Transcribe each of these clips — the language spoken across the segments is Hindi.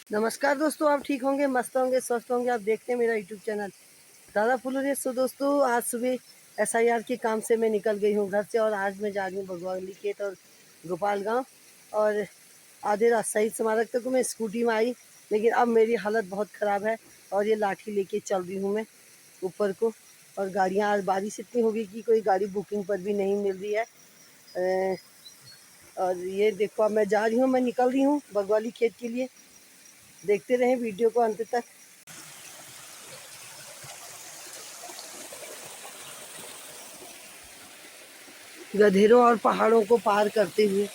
नमस्कार दोस्तों, आप ठीक होंगे, मस्त होंगे, स्वस्थ होंगे। आप देखते हैं मेरा यूट्यूब चैनल दादा फुलूरिया। सो दोस्तों, आज सुबह SIR के काम से मैं निकल गई हूँ घर से और आज मैं जा रही हूँ भगवाली खेत और गोपाल गांव। और आधे रास्ते शहीद स्मारक तक मैं स्कूटी में आई, लेकिन अब मेरी हालत बहुत ख़राब है और ये लाठी लेके चल रही हूँ मैं ऊपर को। और गाड़ियाँ, आज बारिश इतनी होगी कि कोई गाड़ी बुकिंग पर भी नहीं मिल रही है। और ये देखो, अब मैं जा रही हूँ, मैं निकल रही हूँ भगवाली खेत के लिए। देखते रहें वीडियो को अंत तक। गधेरों और पहाड़ों को पार करते हुए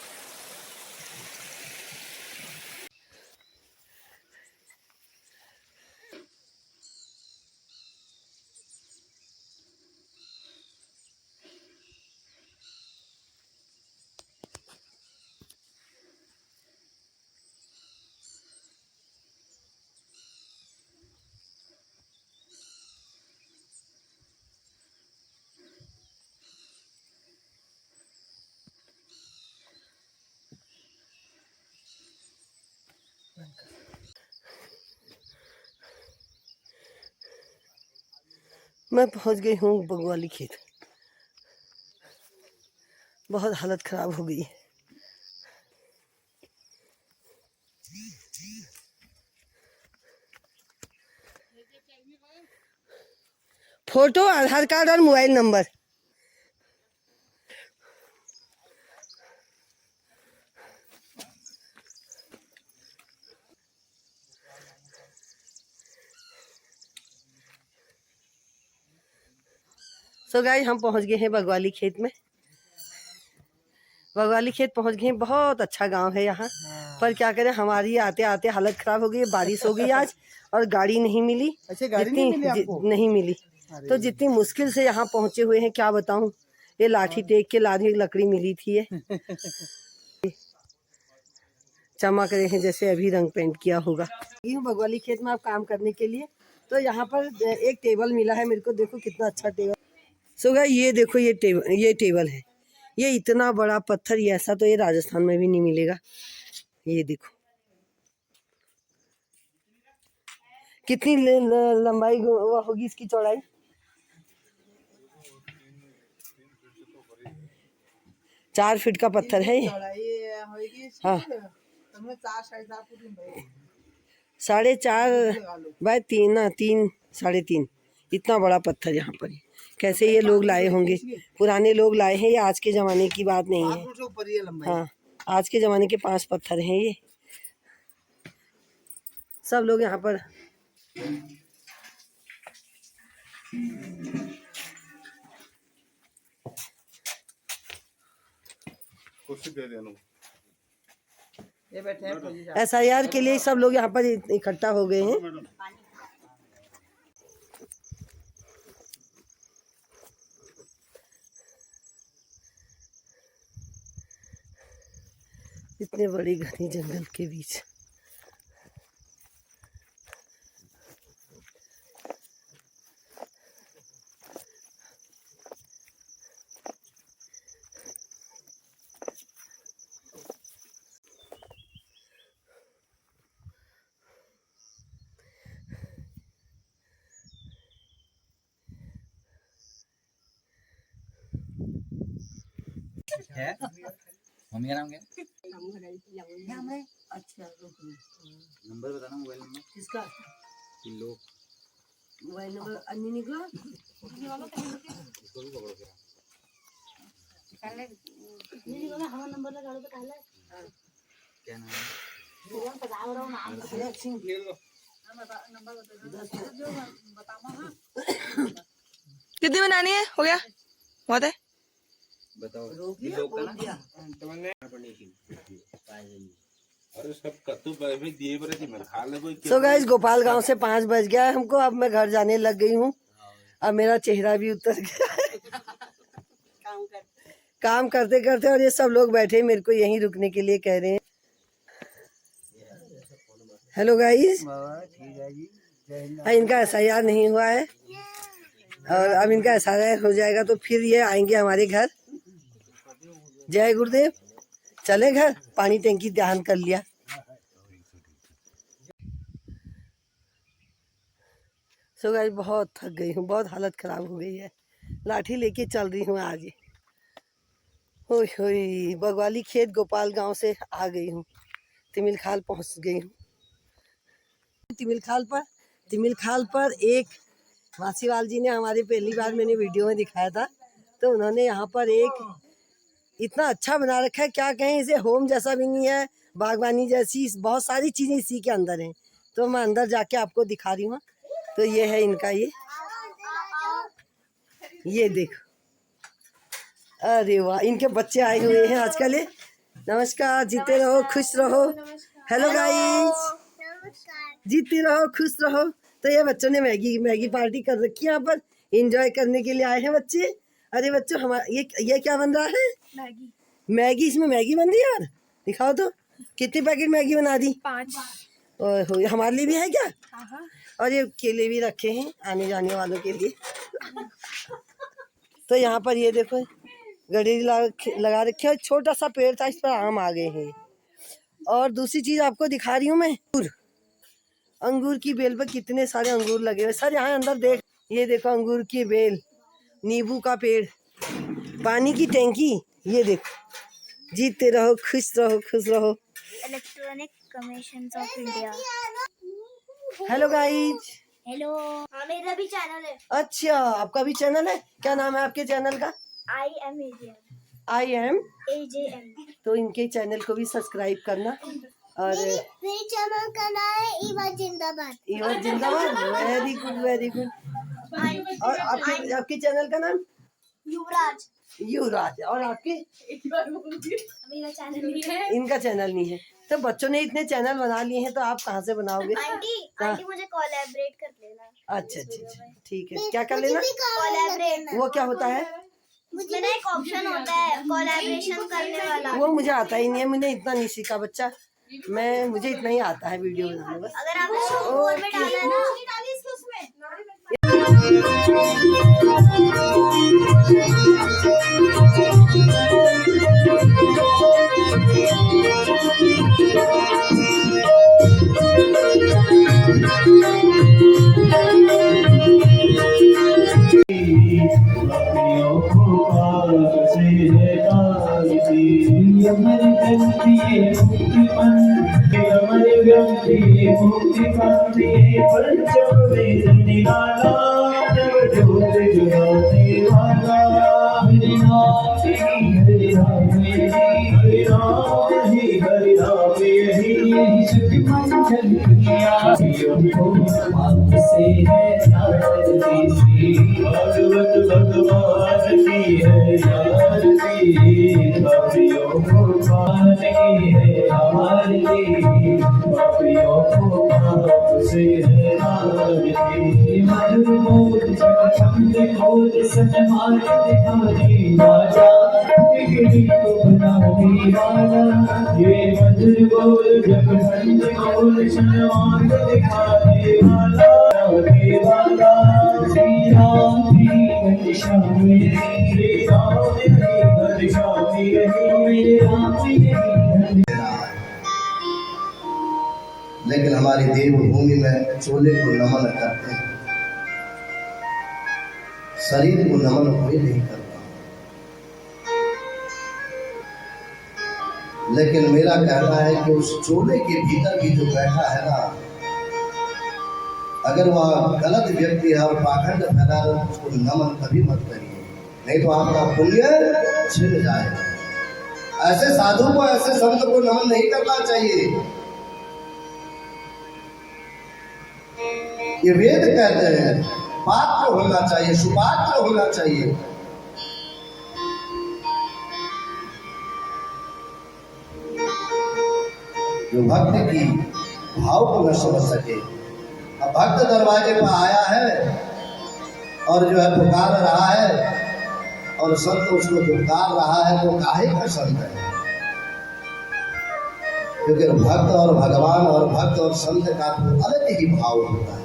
मैं पहुंच गई हूँ बगवाली खेत। बहुत हालत ख़राब हो गई है। फोटो, आधार कार्ड और मोबाइल नंबर। सो गाइस, हम पहुंच गए हैं बगवाली खेत में। बगवाली खेत पहुंच गए हैं। बहुत अच्छा गांव है यहाँ, पर क्या करें, हमारी आते आते हालत ख़राब हो गई। बारिश हो गई आज और गाड़ी नहीं मिली। जितनी नहीं मिली तो जितनी मुश्किल से यहाँ पहुँचे हुए हैं, क्या बताऊँ। ये लाठी टेक के लादी लकड़ी मिली थी। ये चमक रहे हैं जैसे अभी रंग पेंट किया होगा। बगवाली खेत में आप काम करने के लिए, तो यहाँ पर एक टेबल मिला है मेरे को। देखो कितना अच्छा टेबल। सो गाइस, ये देखो, ये टेबल है। ये इतना बड़ा पत्थर, ये ऐसा तो ये राजस्थान में भी नहीं मिलेगा। ये देखो कितनी लंबाई होगी इसकी, चौड़ाई 4 फीट का पत्थर है ये। हाँ, 4.5 बाय 3 ना 3, 3.5 इतना बड़ा पत्थर यहाँ पर। कैसे ये लोग लाए होंगे, पुराने लोग लाए हैं, ये आज के ज़माने की बात नहीं है। हाँ, आज के ज़माने के 5 पत्थर हैं ये। सब लोग यहाँ पर SIR के लिए सब लोग यहाँ पर इकट्ठा हो गए हैं। इतने बड़ी घनी जंगल के बीच है। मम्मी का नाम क्या है? अच्छा, नंबर बताना, मोबाइल नंबर किसका किलो। मोबाइल नंबर अन्नी निकला। इसको भी पकड़ो फिर। हमारा नंबर लगा दो। क्या नाम है? कितनी बनानी है? हो गया, बहुत है। बताओ किलो का ना। सो गाइस, गोपाल गांव से 5 बज गया है हमको। अब मैं घर जाने लग गई हूँ। अब मेरा चेहरा भी उतर गया है काम करते करते। और ये सब लोग बैठे मेरे को यहीं रुकने के लिए कह रहे हैं। हेलो गाइस, इनका SIR नहीं हुआ है और अब इनका SIR हो जाएगा तो फिर ये आएंगे हमारे घर। जय गुरुदेव। चले घर, पानी टंकी ध्यान कर लिया। सो गाइस बहुत थक गई हूँ, बहुत हालत ख़राब हो गई है। लाठी लेके चल रही हूँ आज। ओए होए, बगवाली खेत गोपाल गांव से आ गई हूँ। तिमिल खाल पहुँच गई हूँ। तिमिल खाल पर एक मासीवाल जी ने हमारे पहली बार मैंने वीडियो में दिखाया था, तो उन्होंने यहाँ पर एक इतना अच्छा बना रखा है, क्या कहें, इसे होम जैसा भी नहीं है, बागवानी जैसी बहुत सारी चीज़ें इसी के अंदर हैं। तो मैं अंदर जाके आपको दिखा रही हूँ। तो ये है इनका ये देखो, अरे वाह, इनके बच्चे आए हुए हैं आजकल। नमस्कार, जीते रहो खुश रहो। हेलो गाइस, जीते रहो खुश रहो। तो ये बच्चों ने मैगी पार्टी कर रखी है यहाँ पर, एंजॉय करने के लिए आए हैं बच्चे। अरे बच्चों, हमारे ये क्या बन रहा है? मैगी। इसमें मैगी बन रही है यार, दिखाओ तो। कितने पैकेट मैगी बना दी? 5। ओह, हमारे लिए भी है क्या? और ये केले भी रखे हैं आने जाने वालों के लिए। तो यहाँ पर ये देखो, गडेरी लगा रखे हैं। छोटा सा पेड़ था, इस पर आम आ गए हैं। और दूसरी चीज आपको दिखा रही हूँ मैं, अंगूर की बेल पर कितने सारे अंगूर लगे हुए सर। यहाँ अंदर देख, ये देखो अंगूर की बेल, नींबू का पेड़, पानी की टैंकी। ये देखो, जीते रहो खुश रहो खुश रहो। Electronic commissions of India. Hello guys. Hello, हाँ मेरा भी चैनल है। अच्छा, आपका भी चैनल है? क्या नाम है आपके चैनल का? I am AJM। तो इनके चैनल को भी सब्सक्राइब करना। और मेरे चैनल का नाम है ईवा जिंदाबाद। ईवा जिंदाबाद, वेरी गुड वेरी गुड। और आपके चैनल का नाम? युवराज। और आपके? मेरा चैनल नहीं है। इनका चैनल नहीं है। तो बच्चों ने इतने चैनल बना लिए हैं, तो आप कहाँ से बनाओगे? आंटी मुझे कोलैबोरेट कर लेना। अच्छा, ठीक है। क्या कर लेना? कोलैबोरेट। वो क्या होता है? मुझे ना एक ऑप्शन होता है कोलैबोरेशन करने वाला। वो मुझे आता ही नहीं है, मैंने इतना नहीं सीखा बच्चा। मुझे इतना ही आता है वीडियो बनाने बस। अगर आपने फोन में डाला है ना, लेकिन हमारी देवभूमि में चोले को नमन करते हैं, शरीर को नमन कोई नहीं करता। लेकिन मेरा कहना है कि उस चोले के भीतर भी जो बैठा है ना, अगर वह गलत व्यक्ति है और पाखंड फैला है, उसको नमन कभी मत करिए, नहीं तो आपका पुण्य छिन जाएगा। ऐसे साधु को, ऐसे संत को नमन नहीं करना चाहिए। ये वेद कहते हैं, पात्र होना चाहिए, सुपात्र होना चाहिए। जो भक्त की भाव को न समझ सके। अब भक्त दरवाजे पर आया है और जो है पुकार रहा है और संत उसको दुत्कार रहा है, तो काहे का संत है? क्योंकि भक्त और भगवान और भक्त और संत का तो अलग ही भाव होता है।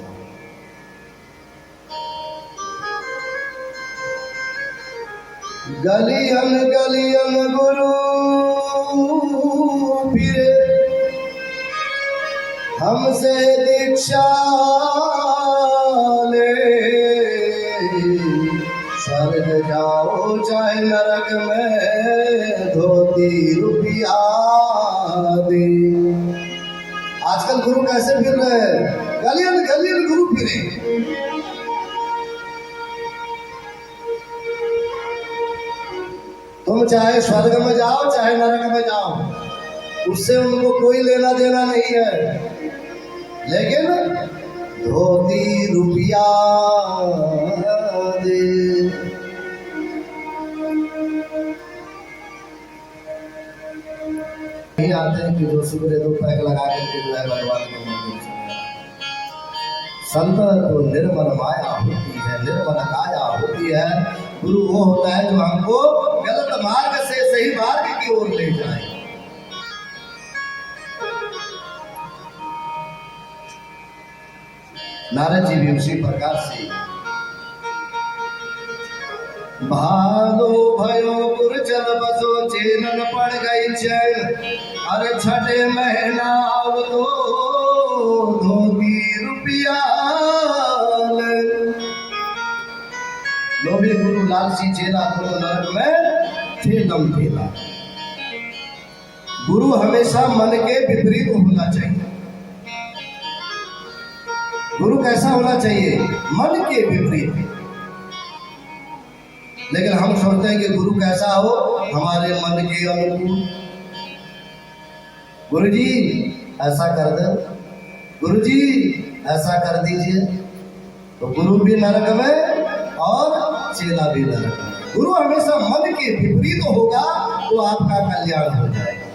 गलियन गलियन गुरु फिरे, हमसे दीक्षा ले, स्वर्ग जाओ चाहे नरक में, धोती रुपया दे। आजकल गुरु कैसे फिर रहे हैं? गलियन गलियन गुरु फिरे। तुम चाहे स्वर्ग में जाओ चाहे नरक में जाओ, उससे उनको कोई लेना देना नहीं है, लेकिन धोती रुपया दे। नहीं आते हैं कि जो सुबह दो पैक लगा करके जो है भगवान को मंदिर से। संत तो निर्मल माया होती है, निर्मल काया होती है। गुरु वो होता है जो हमको गलत मार्ग से सही मार्ग की ओर ले जाए। नारद जी भी उसी प्रकार से भादो भयो गुरचल बसो चेनन पड़ गई चैन, अरे छठे महीना अब तो धोती रुपया। लोभी गुरु लालची चेला दोनों नरक में ठेलम ठेला। गुरु हमेशा मन के विपरीत होना चाहिए। गुरु कैसा होना चाहिए? मन के विपरीत। लेकिन हम सोचते हैं कि गुरु कैसा हो? हमारे मन के अनुकूल। गुरु जी ऐसा कर दे, गुरु जी ऐसा कर दीजिए, तो गुरु भी नरक में और चेला भी नरक में। गुरु हमेशा मन के विपरीत होगा तो आपका कल्याण हो जाएगा।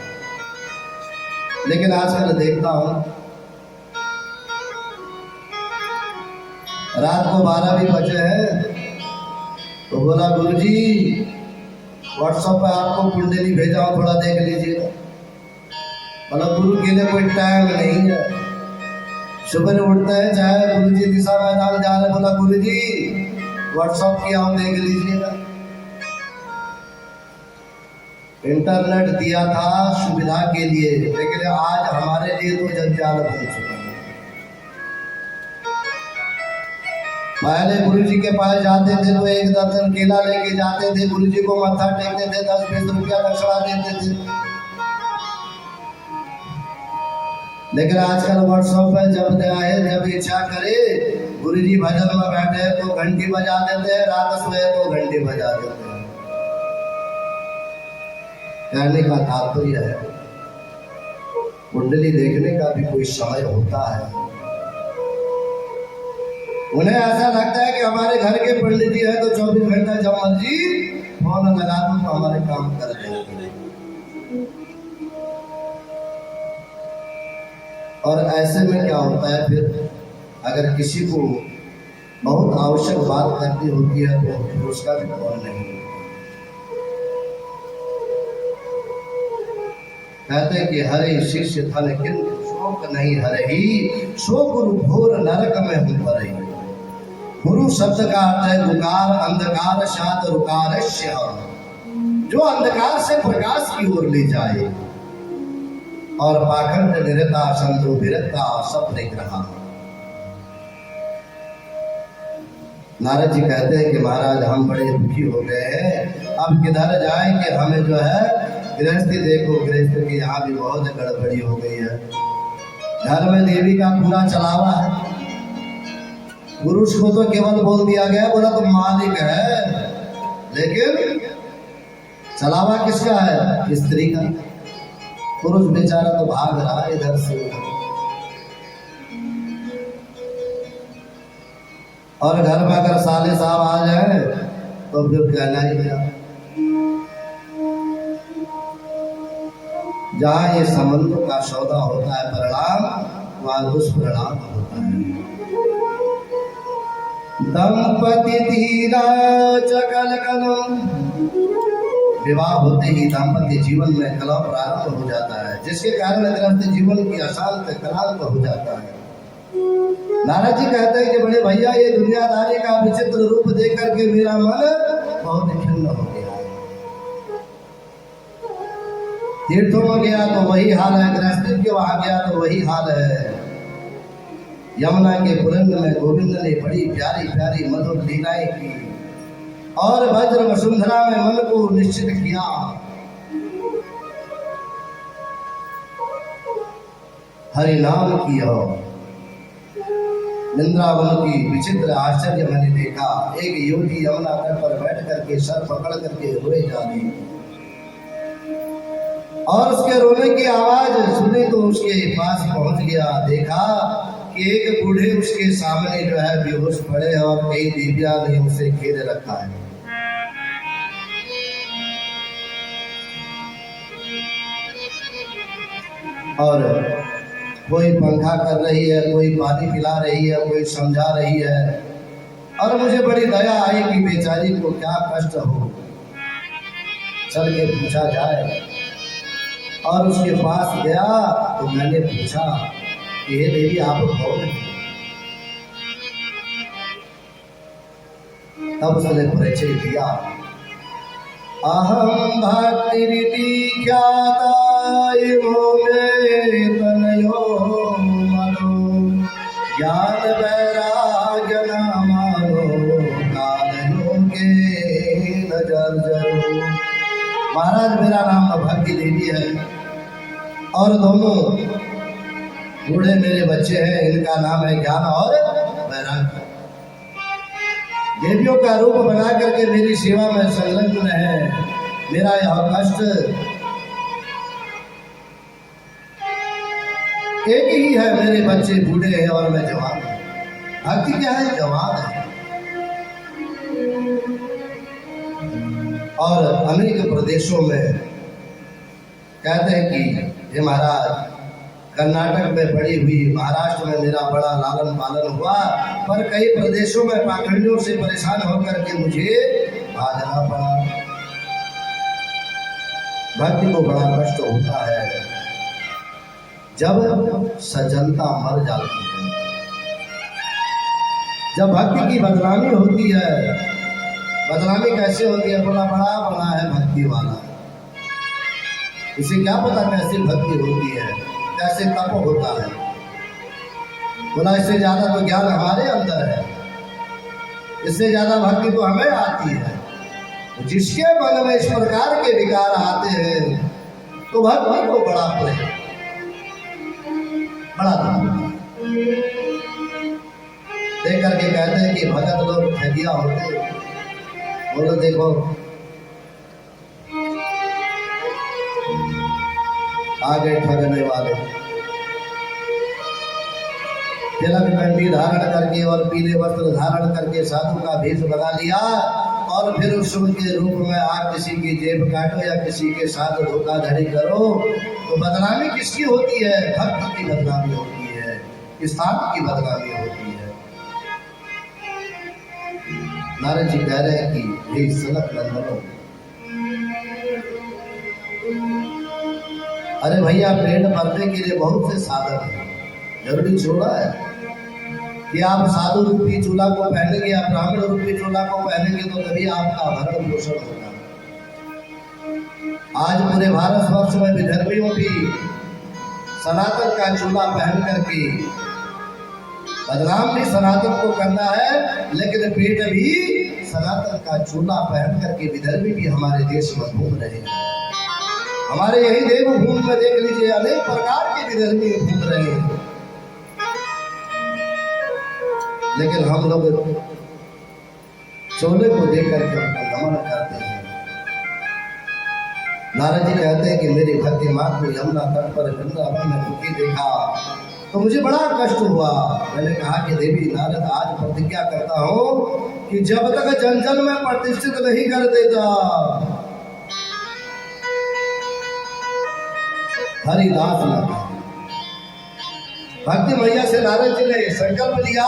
लेकिन आजकल देखता हूं रात को 12 भी बजे हैं तो बोला गुरुजी व्हाट्सएप पे आपको कुंडली भेजा हूं, थोड़ा देख लीजिएगा। बोला गुरु के लिए कोई टाइम नहीं है। सुबह उठते हैं चाहे गुरुजी दिशा मैदान जा रहे, बोला गुरुजी व्हाट्सएप किया हूं देख लीजिएगा। इंटरनेट दिया था सुविधा के लिए, लेकिन आज हमारे लिए तो जंजाल बन चुका है। पहले गुरुजी के पास जाते थे तो एक दर्जन केला लेके जाते थे, गुरुजी को मत्था टेकते थे, 10-20 रुपया दक्षिणा देते थे। लेकिन आजकल व्हाट्सएप पे जब आए जब इच्छा करे, गुरुजी भजन में बैठे तो घंटी बजा देते हैं, रात सोए तो घंटी बजा देते हैं। कहने का तात्पर्य है कुंडली देखने का भी कोई समय होता है। उन्हें ऐसा लगता है कि हमारे घर के पंडित जी है तो 24 घंटा जब मर्जी फोन लगा दो तो हमारे काम कर देंगे। और ऐसे में क्या होता है फिर, अगर किसी को बहुत आवश्यक बात करनी होती है तो फिर उसका भी फोन नहीं। कहते हैं कि हरे शिष्य थन किंतु शोक नहीं हरे ही, सो गुरु घोर नरक में हूं पर। गुरु शब्द का अर्थ है रुकार, अंधकार शाद रुकार, जो अंधकार से प्रकाश की ओर ले जाए, और पाखंड निरता संतो विरता सब निग्रह। नारद जी कहते हैं कि महाराज हम बड़े दुखी हो गए हैं, अब किधर जाए कि हमें जो है गृहस्थी देखो, गृहस्थी की यहाँ भी बहुत गड़बड़ी हो गई है। घर में देवी का पूरा चलावा है, पुरुष को तो केवल बोल दिया गया, बोला तो मालिक है, लेकिन चलावा किसका है? स्त्री का। पुरुष बेचारा तो भाग रहा है इधर से उधर। और घर में अगर साले साहब आ जाए तो फिर कहना ही क्या। जहाँ ये संबंधों का सौदा होता है परिणाम, वहाँ दुष्परिणाम होता है। दंपति धीरा चकल कलम, विवाह होते ही दाम्पत्य जीवन में कलह प्रारंभ हो जाता है, जिसके कारण गृहस्थ जीवन की अशांत क्रांत हो जाता है। नारद जी कहते हैं कि बड़े भैया ये दुनियादारी का विचित्र रूप देख करके मेरा मन बहुत खिन्न हो गया है। तीर्थों में गया तो वही हाल है, गृहस्थी के वहां गया तो वही हाल है। यमुना के पुरंग में गोविंद ने बड़ी प्यारी प्यारी मधुर लीलाएं की, और वज्र वसुंधरा में मन को निश्चित किया। हरि नाम की और वृंदावन की विचित्र आश्चर्य मैंने देखा। एक युवती यमुना तट पर बैठ करके सर पकड़ करके रोए जा रही, और उसके रोने की आवाज सुनी तो उसके पास पहुंच गया। देखा कि एक बूढ़े उसके सामने जो है बेहोश पड़े और कई देवियां ने उसे घेरे रखा है। और कोई पंखा कर रही है, कोई पानी पिला रही है, कोई समझा रही है। और मुझे बड़ी दया आई कि बेचारी को क्या कष्ट हो। चल के पूछा जाए, और उसके पास गया तो मैंने पूछा कि हे देवी आप कौन हैं? तब उसने परिचय दिया, अहम भक्ति रीति ख्याता तनयो मनो ज्ञान वैराग्य नामारो कालयो के नजर जरो। महाराज मेरा नाम भक्ति देवी है, और दोनों बूढ़े मेरे बच्चे हैं, इनका नाम है ज्ञान और वैराग्य। देवियों का रूप बना करके मेरी सेवा में संलग्न है। मेरा यह कष्ट एक ही है, मेरे बच्चे बूढ़े हैं और मैं जवान हूं। भक्ति क्या है? जवान है। और अनेक प्रदेशों में कहते हैं कि हे महाराज, कर्नाटक में बड़ी हुई, महाराष्ट्र में मेरा बड़ा लालन पालन हुआ, पर कई प्रदेशों में पाखंडियों से परेशान होकर के मुझे भागना पड़ा। भक्ति को बड़ा कष्ट होता है जब सज्जनता मर जाती है, जब भक्ति की बदनामी होती है। बदनामी कैसे होती है? बोला बड़ा बड़ा है भक्ति वाला, इसे क्या पता कैसे भक्ति होती है, कैसे तप होता है। बोला इससे ज्यादा तो ज्ञान हमारे अंदर है, इससे ज्यादा भक्ति तो हमें आती है। जिसके मन में इस प्रकार के विकार आते हैं तो भक्ति को बड़ा प्रेम, बड़ा देख करके कहते हैं कि भगत लोग ठगिया होते। बोलो देखो आ गए ठगने वाले। तिलक कंठी धारण करके और पीले वस्त्र धारण करके साधु का भेष बना लिया, और फिर उस के रूप में आप किसी की जेब काटो या किसी के साथ धोखाधड़ी करो तो बदनामी किसकी होती है? भक्त की बदनामी होती है, स्थान की बदनामी होती है। नारद जी कह रहे हैं कि हे सनक नंदनों, अरे भैया पेट भरने के लिए बहुत से साधन हैं, जरूरी छोड़ा है कि आप साधु रूपी चूल्हा को पहनेंगे या ब्राह्मण रूपी चूल्हा को पहनेंगे तो तभी आपका भरण पोषण होगा। आज पूरे भारतवर्ष में विधर्मियों भी सनातन का चूल्हा पहन करके बदनाम भी सनातन को करना है, लेकिन पेट भी सनातन का चूल्हा पहन करके विधर्मी भी हमारे देश में घूम रहे हैं। हमारे यही देवभूमि में देख लीजिए अनेक प्रकार के विधर्मी घूम रहे हैं, लेकिन हम लोग चोले को देख करके उनको नमन करते हैं। नारद जी कहते हैं कि मेरी भक्ति माँ को यमुना तट पर वृंदावन में दुखी देखा तो मुझे बड़ा कष्ट हुआ। मैंने कहा कि देवी नारद, आज प्रतिज्ञा करता हूँ कि जब तक जन जन में प्रतिष्ठित नहीं कर देता हरिदास न। भक्ति मैया से नारद जी ने संकल्प लिया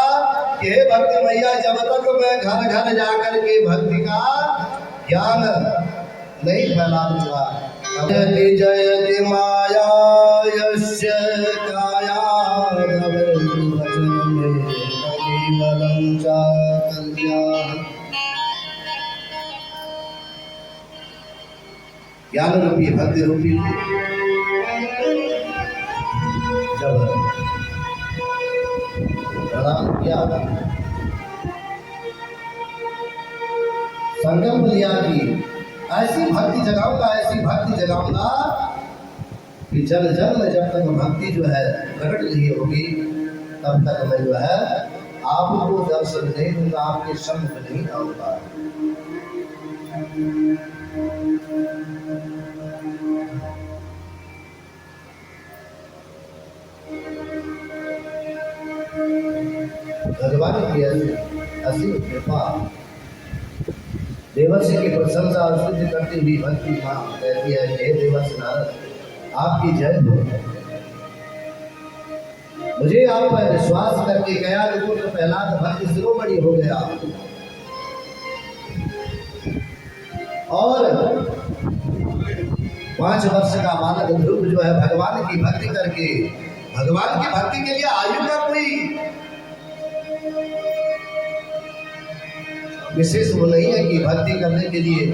कि हे भक्ति मैया, जब तक मैं घर घर जाकर के भक्ति का ज्ञान नहीं फैला दूंगा, जयति जयति माया यस्य काया ज्ञान रूपी भक्ति रूपी जब प्रदान किया, संकल्प लिया कि ऐसी भक्ति जगाऊंगा कि जल जल में जब तक भक्ति जो है प्रकट नहीं होगी तब तक मैं जो है आपको दर्शन नहीं दूंगा, आपके सम्मुख नहीं आऊंगा। भगवान की असीम कृपा, देवर्षि की प्रशंसा और स्तुति करती हुई भक्ति मां कहती है, हे देवर्षि नारद, आपकी जय हो। मुझे आप पर विश्वास करके गया तो प्रहलाद भक्ति शिरोमणि हो गया और 5 वर्ष का बालक ध्रुव जो है भगवान की भक्ति करके, भगवान की भक्ति के लिए आयु का कोई विशेष वो नहीं है कि भक्ति करने के लिए